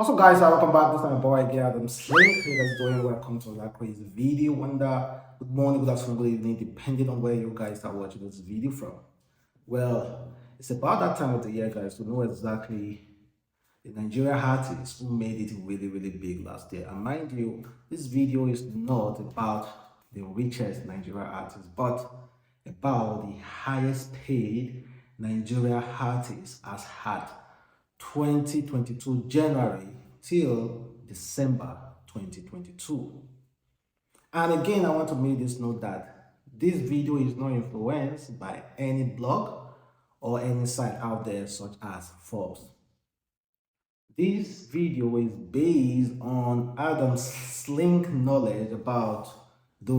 Also, guys, welcome back. This time, boy again, Adamslink. How you guys doing? Welcome to that crazy video. Wonder, good morning, good afternoon, good evening, depending on where you guys are watching this video from. Well, it's about that time of the year, guys, to know exactly the Nigeria artists who made it really big last year. And mind you, this video is not about the richest Nigeria artists, but about the highest paid Nigeria artist has had 2022 January till December 2022. And again, I want to make this note that this video is not influenced by any blog or any site out there such as Forbes. This video is based on adamslinkmedia knowledge about the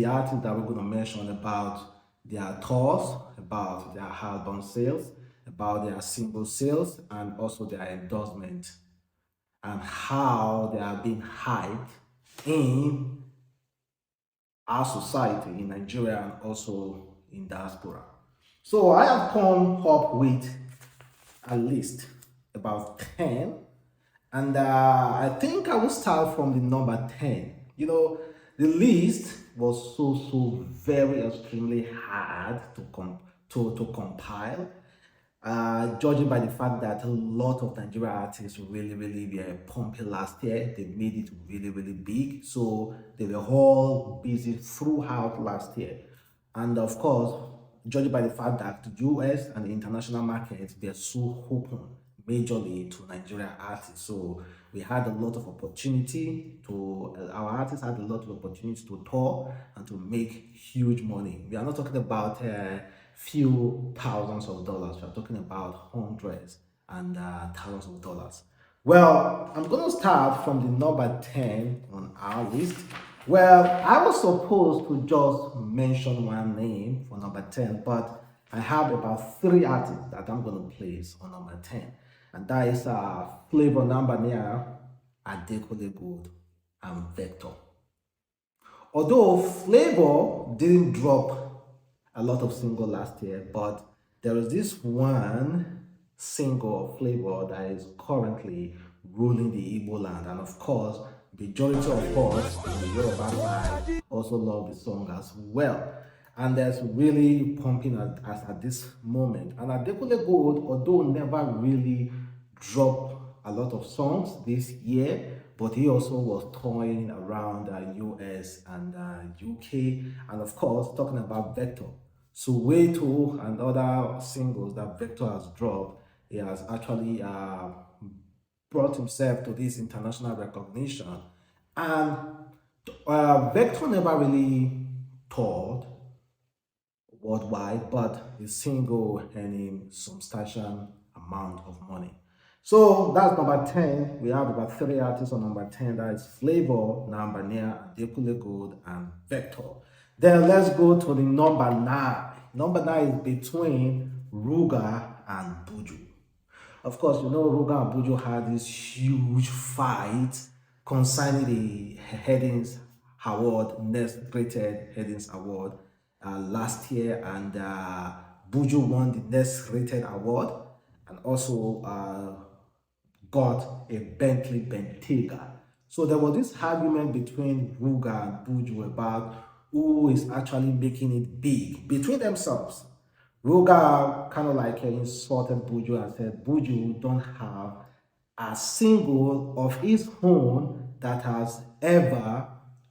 artists that we're going to mention, about their tours, about their album sales, about their single sales, and also their endorsement, and how they are being hyped in our society in Nigeria and also in diaspora. So I have come up with a list about 10, and I think I will start from the number 10. You know, the list was so very extremely hard to compile, judging by the fact that a lot of Nigerian artists really were pumping last year. They made it really big, so they were all busy throughout last year. And of course, judging by the fact that the US and the international markets, they're so open majorly to Nigerian artists, so we had a lot of opportunity to our artists had a lot of opportunity to tour and to make huge money. We are not talking about few thousands of dollars. We are talking about hundreds and thousands of dollars. Well, I'm going to start from the number 10 on our list. Well, I was supposed to just mention one name for number 10, but I have about 3 artists that I'm going to place on number 10. And that is Flavor Number Near, Adekunle, and Vector. Although Flavor didn't drop a lot of singles last year, but there is this one single Flavor that is currently ruling the Igbo land, and of course, majority of us in the Yoruba side also love the song as well. And there's really pumping at this moment. And Adekunle Gold, although never really dropped a lot of songs this year, but he also was touring around US and UK, and of course talking about Vector. So Way 2 and other singles that Vector has dropped, he has actually brought himself to this international recognition. And Vector never really toured worldwide, but his single earning substantial amount of money. So that's number 10. We have about 3 artists on number 10. That is Flavor, Number Near, Adekunle Gold, and Vector. Then let's go to the number 9. Number 9 is between Ruga and Buju. Of course, you know Ruga and Buju had this huge fight concerning the Headings Award, Next Rated Headings Award last year, and Buju won the Next Rated Award and also got a Bentley Bentayga. So there was this argument between Ruga and Buju about who is actually making it big between themselves. Ruga kind of like insulted Buju and said Buju don't have a single of his own that has ever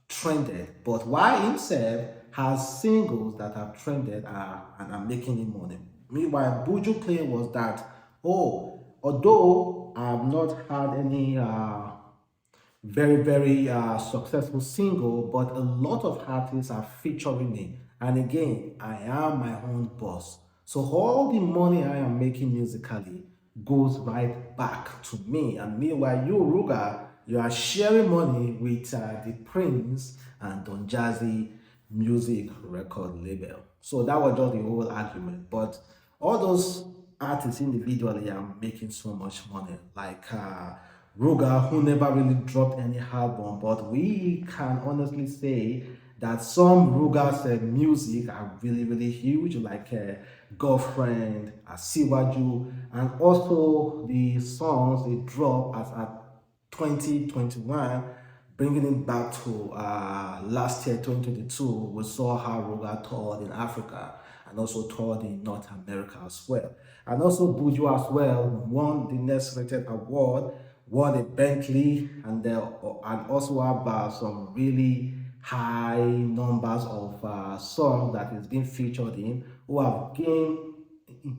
trended, but why himself has singles that have trended and are making him money. Meanwhile, Buju claim was that, although I have not had any very successful single, but a lot of artists are featuring me, and again, I am my own boss, so all the money I am making musically goes right back to me. And meanwhile, you Ruga, you are sharing money with the Prince and Don Jazzy music record label. So that was just the whole argument. But all those artists individually are making so much money, like Ruga, who never really dropped any album, but we can honestly say that some Ruga's music are really huge, like Girlfriend, Siwaju, and also the songs they drop as 2021, bringing it back to last year, 2022, we saw how Ruga toured in Africa and also toured in North America as well. And also Buju as well won the Next Rated Award, won a Bentley, and also have some really high numbers of songs that is being featured in, who have gained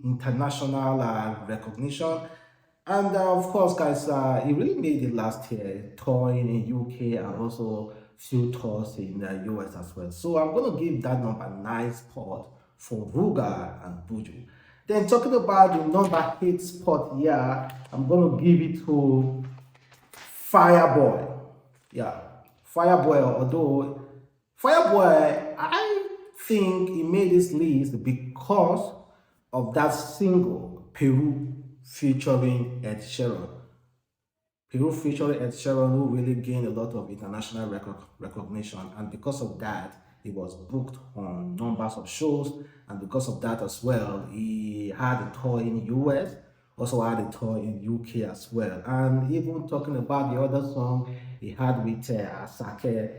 international recognition. And of course, guys, he really made it last year, touring in UK and also few tours in the US as well. So I'm gonna give that number 9 spot for Ruga and Buju. Then talking about the number 8 spot here, I'm gonna give it to Fireboy. Yeah, Fireboy, although Fireboy, I think he made this list because of that single Peru featuring Ed Sheeran. Peru featuring Ed Sheeran, who really gained a lot of international recognition, and because of that, he was booked on numbers of shows, and because of that as well, he had a tour in US, also had a tour in UK as well, and even talking about the other song he had with Asake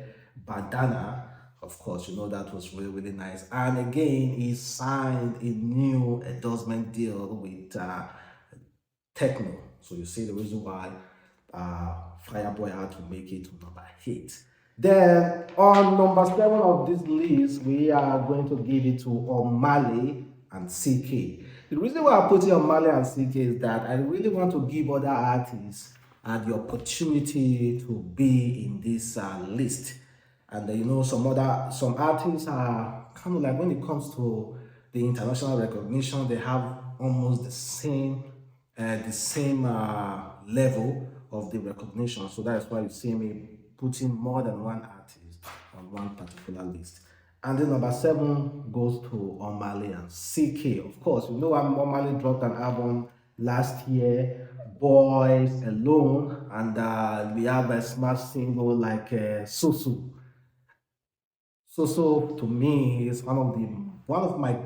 Bandana. Of course, you know that was really, really nice. And again, he signed a new endorsement deal with techno. So you see the reason why Fireboy had to make it to number 8. Then on number 7 of this list, we are going to give it to Omah Lay and CK. The reason why I put it on Omah Lay and CK is that I really want to give other artists the opportunity to be in this list. And you know, some artists are kind of like, when it comes to the international recognition, they have almost the same level of the recognition. So that's why you see me putting more than one artist on one particular list. And then number 7 goes to Omah Lay and CK. Of course, you know, Omah Lay dropped an album last year, Boys Alone, and we have a smash single like Susu. So to me is one of my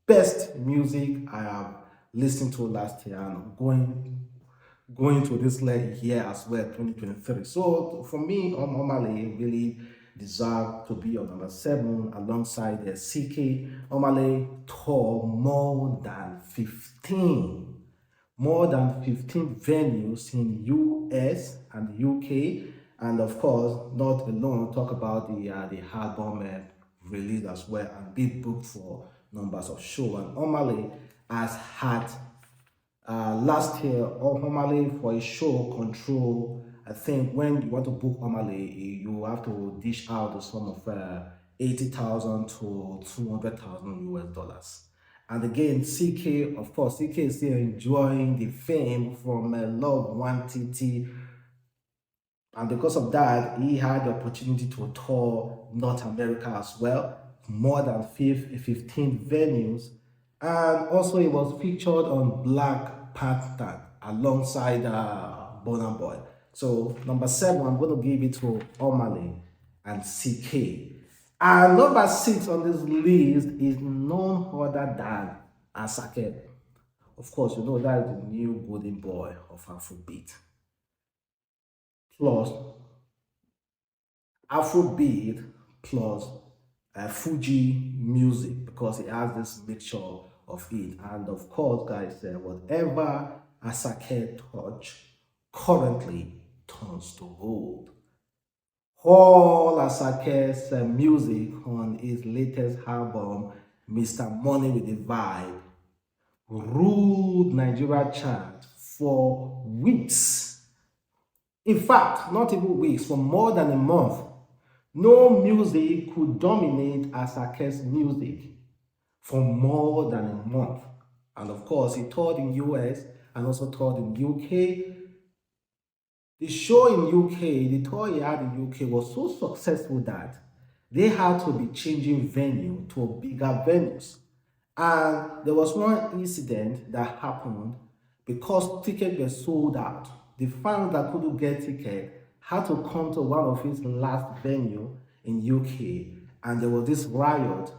best music I have listened to last year, and going to this year as well, 2023. So for me, Omah Lay really deserve to be on number 7 alongside the CK. Omah Lay tour more than 15 venues in US and UK, and of course, not alone, talk about the album release as well, and be booked for numbers of show. And Omah Lay has had last year, Omah Lay for a show control. I think when you want to book Omah Lay, you have to dish out a sum of 80,000 to 200,000 US dollars. And again, CK, of course, CK is still enjoying the fame from Love One TT, and because of that, he had the opportunity to tour North America as well, more than 15 venues. And also, he was featured on Black Panther alongside Burna Boy. So, number 7, I'm going to give it to Omah Lay and CK. And number 6 on this list is none other than Asake. Of course, you know that is the new golden boy of Afrobeat. Plus Afrobeat plus Fuji music, because it has this mixture of it. And of course, guys, whatever Asake touch currently turns to gold. All Asake's music on his latest album, Mr. Money with the Vibe, ruled Nigeria chart for weeks. In fact, not even weeks, for more than a month. No music could dominate Asake's music for more than a month. And of course, he toured in US and also toured in UK. The show in UK, the tour he had in UK was so successful that they had to be changing venue to bigger venues. And there was one incident that happened because tickets were sold out. The fans that couldn't get tickets had to come to one of his last venue in UK, and there was this riot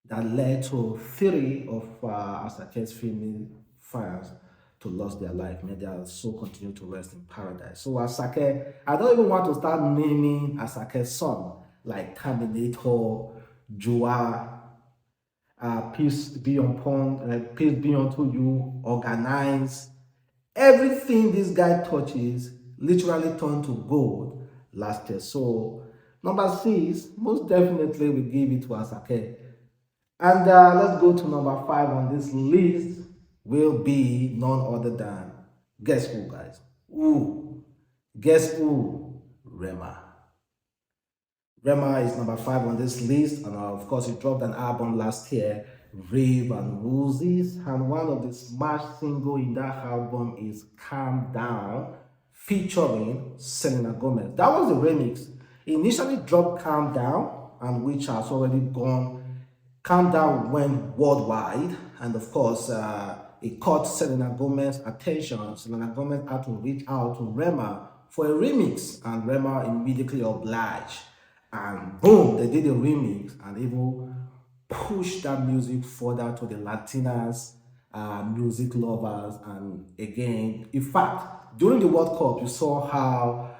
that led to 3 of Asake's female fans to lose their life. May their soul continue to rest in paradise. So Asake, I don't even want to start naming Asake's son like Terminator, Joa, peace be upon, peace be unto you, organize. Everything this guy touches literally turned to gold last year. So number 6, most definitely we give it to Asake. And let's go to number 5 on this list. Will be none other than, guess who, guys? Who? Guess who? Rema. Rema is number 5 on this list, and of course, he dropped an album last year, Rave and Roses, and one of the smash singles in that album is Calm Down, featuring Selena Gomez. That was the remix. He initially dropped Calm Down, and which has already gone. Calm Down went worldwide, and of course, it caught Selena Gomez's attention. Selena Gomez had to reach out to Rema for a remix, and Rema immediately obliged. And boom, they did a remix and even pushed that music further to the Latinas, music lovers. And again, in fact, during the World Cup, you saw how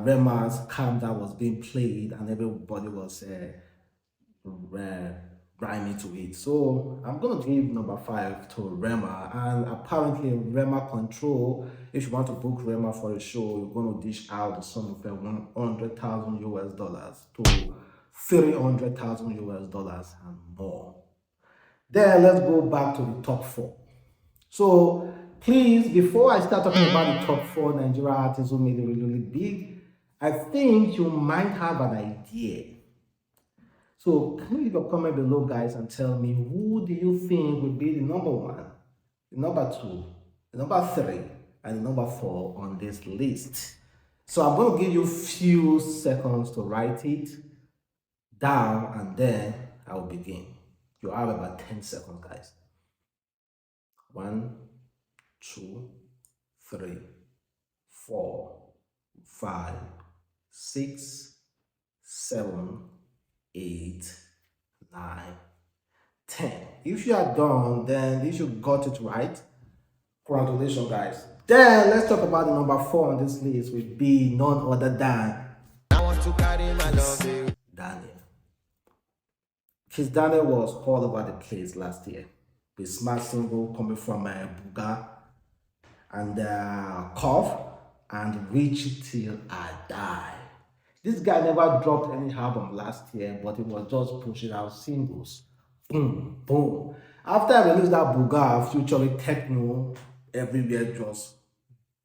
Rema's Calm Down was being played, and everybody was rhyming to it. So I'm gonna give number 5 to Rema, and apparently Rema Control, if you want to book Rema for a show, you're gonna dish out the sum of $100,000 to $300,000 and more. Then let's go back to the top 4. So please, before I start talking about the top 4 Nigerian artists who made it really, really big, I think you might have an idea. So can you leave a comment below, guys, and tell me who do you think would be the number 1, the number 2, the number 3, and the number 4 on this list? So I'm going to give you a few seconds to write it down, and then I will begin. You have about 10 seconds, guys. 1, 2, 3, 4, 5, 6, 7, 8, 9, 10. If you are done, then if you got it right, congratulations, guys. Then let's talk about the number 4 on this list, will be none other than Daniel. Kizz Daniel was all over the place last year with smart single coming from Buga and Cough and Reach Till I Die. This guy never dropped any album last year, but he was just pushing out singles. Boom, boom. After I released that Buga featuring Techno, everywhere just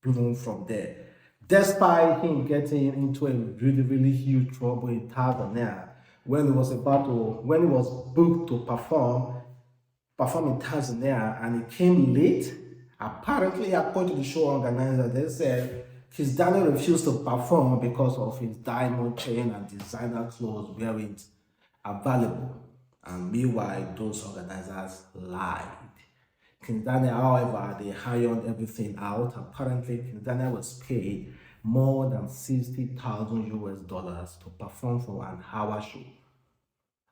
blew from there. Despite him getting into a really, really huge trouble in Tanzania when he was booked to perform in Tanzania, and he came late. Apparently, according to the show organizer, they said Kizz Daniel refused to perform because of his diamond chain and designer clothes weren't available. And meanwhile, those organizers lied. Kizz Daniel, however, they ironed everything out. Apparently, Kizz Daniel was paid more than $60,000 to perform for an hour show.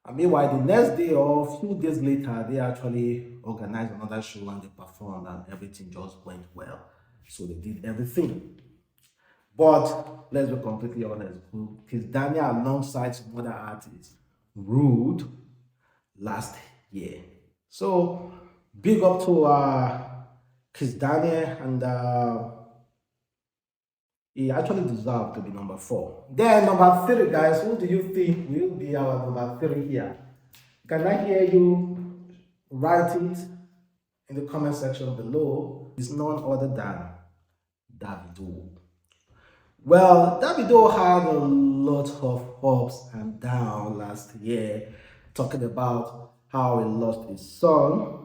And meanwhile, the next day or a few days later, they actually organized another show and they performed, and everything just went well. So they did everything. But let's be completely honest, Kizz Daniel alongside some other artists ruled last year. So big up to Kizz Daniel, and he actually deserved to be number 4. Then number 3, guys, who do you think will be our number 3 here? Can I hear you write it in the comment section below? It's none other than Davido. Well, Davido had a lot of ups and downs last year, talking about how he lost his son,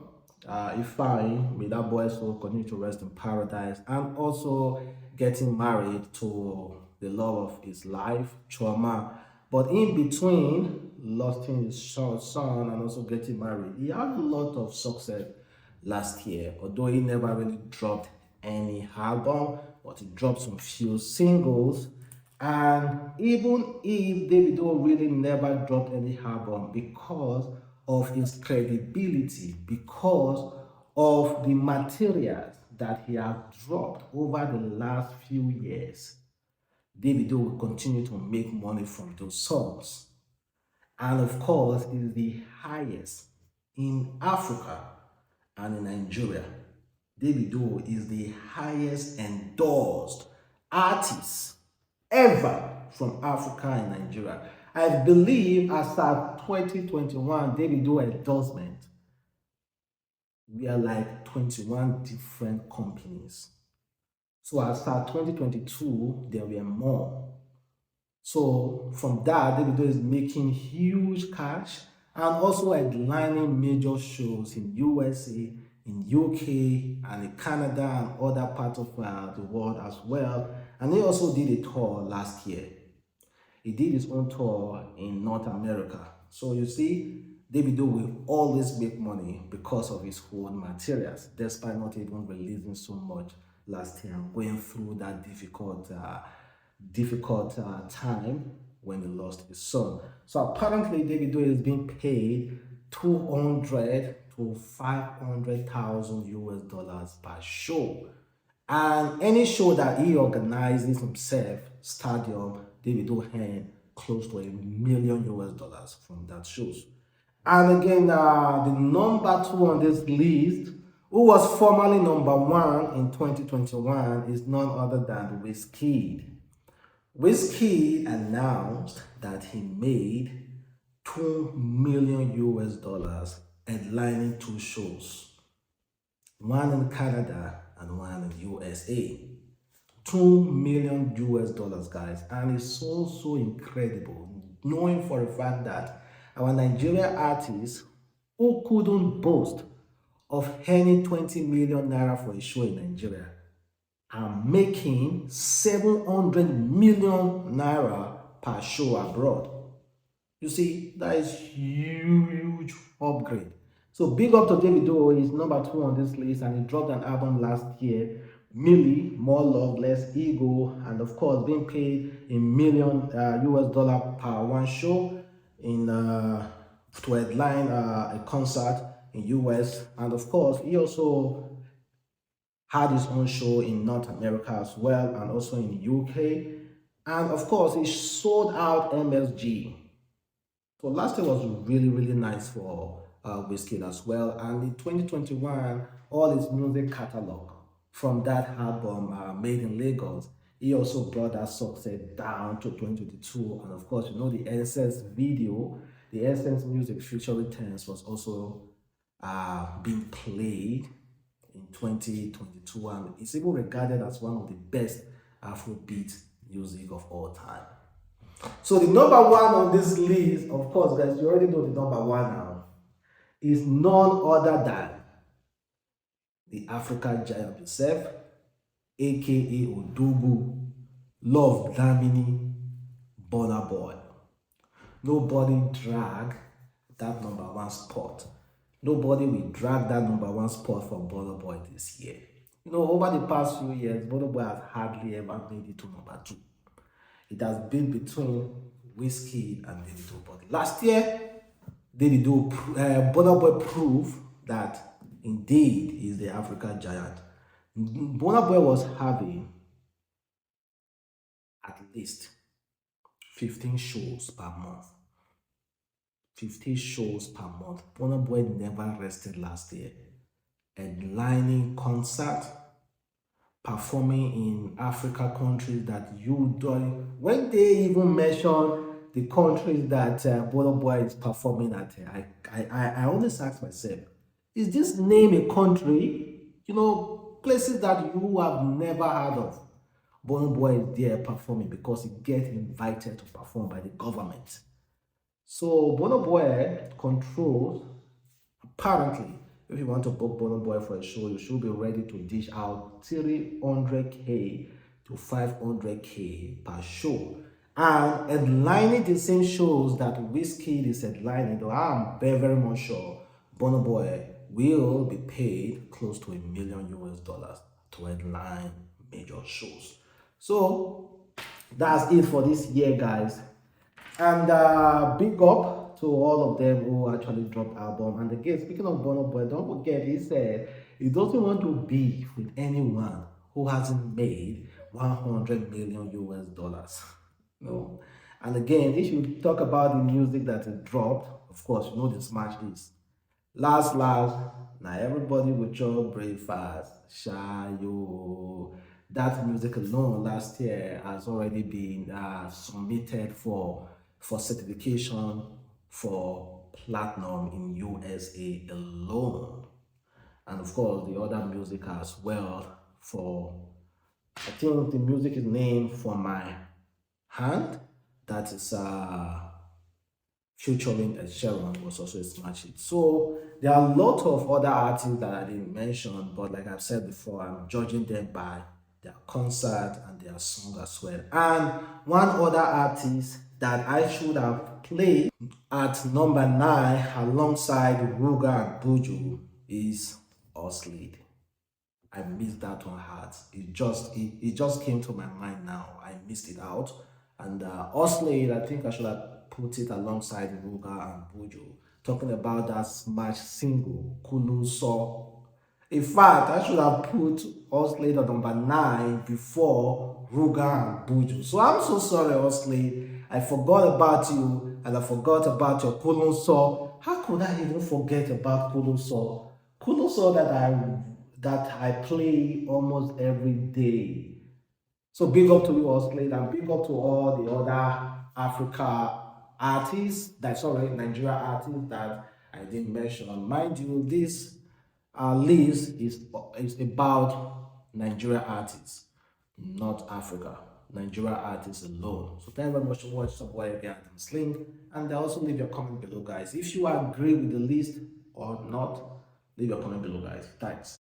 Ifeanyi, may that boy soul continue to rest in paradise, and also getting married to the love of his life, Chioma. But in between losing his son and also getting married, he had a lot of success last year, although he never really dropped any album, but he dropped some few singles. And even if Davido really never dropped any album, because of his credibility, because of the materials that he has dropped over the last few years, Davido will continue to make money from those songs. And of course, it is the highest in Africa and in Nigeria. Davido is the highest endorsed artist ever from Africa and Nigeria. I believe as of 2021, Davido endorsement, we are like 21 different companies. So as of 2022, there were more. So from that, Davido is making huge cash and also headlining major shows in USA, in UK, and in Canada and other parts of the world as well. And he also did a tour last year. He did his own tour in North America. So you see, Davido will always make money because of his own materials, despite not even releasing so much last year and going through that difficult time when he lost his son. So apparently, Davido is being paid 200 to 500,000 US dollars per show. And any show that he organizes himself, stadium, Davido earn close to $1 million US dollars from that shows. And again, the number two on this list, who was formerly number one in 2021, is none other than Wizkid. Wizkid announced that he made $2 million US dollars headlining two shows, one in Canada and one in USA. $2 million US dollars, guys, and it's so incredible knowing for a fact that our Nigerian artists who couldn't boast of earning 20 million naira for a show in Nigeria are making 700 million naira per show abroad. You see, that is huge upgrade. So big up to Davido, he's number two on this list, and he dropped an album last year, Millie, More Love, Less Ego, and of course being paid $1 million US dollar per one show in to headline a concert in US, and of course he also had his own show in North America as well, and also in UK, and of course he sold out MSG. So last year was really nice for Wizkid as well, and in 2021, all his music catalog from that album, Made in Lagos, he also brought that success down to 2022, and of course, you know, the Essence video, the Essence music featuring Tense was also being played in 2022, and it's even regarded as one of the best Afrobeat music of all time. So the number one on this list, of course, guys, you already know the number one now, is none other than the African giant himself, aka Odugu, Love Damini, Burna Boy. Nobody drag that number one spot. Nobody will drag that number one spot for Burna Boy this year. You know, over the past few years, Burna Boy has hardly ever made it to number two. It has been between Wizkid and Davido. But last year, Burna Boy proved that indeed he is the African giant. Burna Boy was having at least 15 shows per month. 15 shows per month. Burna Boy never rested last year. Headlining concert, performing in Africa countries that you don't. When they even mention the countries that Burna Boy is performing at, I always ask myself, is this name a country? You know, places that you have never heard of. Burna Boy is there performing because he gets invited to perform by the government. So Burna Boy controls, apparently, if you want to book Burna Boy for a show, you should be ready to dish out 300k to 500k per show. And headlining the same shows that Wizkid is headlining, though I'm very much sure Burna Boy will be paid close to $1 million US dollars to headline major shows. So that's it for this year, guys. And big up to all of them who actually dropped album. And again, speaking of Burna Boy, don't forget He doesn't want to beef with anyone who hasn't made 100 million US dollars. No. And again, if you talk about the music that is dropped, of course, you know the smash is. Last, now everybody will chop breakfast. Shayo. That music alone last year has already been submitted for certification for platinum in USA alone. And of course, the other music as well for, I think the music is named For My Hand. That is featuring Ed Sheeran was also a smash hit. So there are a lot of other artists that I didn't mention, but like I've said before, I'm judging them by their concert and their song as well. And one other artist that I should have played at number 9 alongside Ruga and Buju is Oslade. I missed that one hard. It just came to my mind now. I missed it out. And Oslade, I think I should have put it alongside Ruga and Buju, talking about that smash single, Kulu So. In fact, I should have put Oslade at number 9 before Ruga and Buju. So I'm so sorry, Oslade. I forgot about you and I forgot about your Kulu So. How could I even forget about Kulu So? Kulu So that I play almost every day. So big up to you, Oslade, and big up to all the other Africa artists, that's all right, Nigeria artists that I didn't mention. Mind you, this list is about Nigeria artists, not Africa. Nigeria artists alone. So thank you very much for watching some boy Adams Link, and also leave your comment below, guys. If you agree with the list or not, leave your comment below, guys. Thanks.